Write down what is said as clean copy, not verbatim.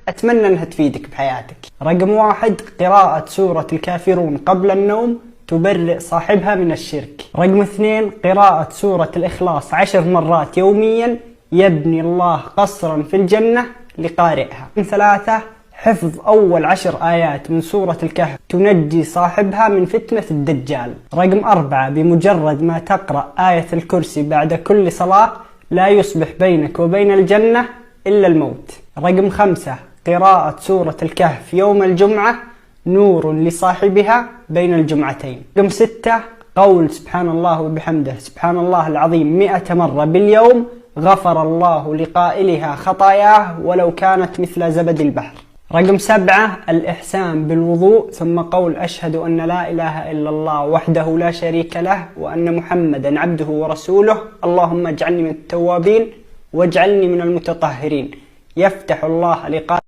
أتمنى أنها تفيدك بحياتك. رقم 1، قراءة سورة الكافرون قبل النوم تبرئ صاحبها من الشرك. رقم 2، قراءة سورة الإخلاص 10 مرات يوميا يبني الله قصرا في الجنة لقارئها. رقم 3، حفظ أول 10 آيات من سورة الكهف تنجي صاحبها من فتنة الدجال. رقم 4، بمجرد ما تقرأ آية الكرسي بعد كل صلاة لا يصبح بينك وبين الجنة إلا الموت. رقم 5، قراءة سورة الكهف يوم الجمعة نور لصاحبها بين الجمعتين. رقم 6، قول سبحان الله وبحمده سبحان الله العظيم 100 مرة باليوم غفر الله لقائلها خطاياه ولو كانت مثل زبد البحر. رقم 7، الإحسان بالوضوء ثم قول أشهد أن لا إله إلا الله وحده لا شريك له وأن محمدا عبده ورسوله اللهم اجعلني من التوابين واجعلني من المتطهرين. يفتح الله لقاء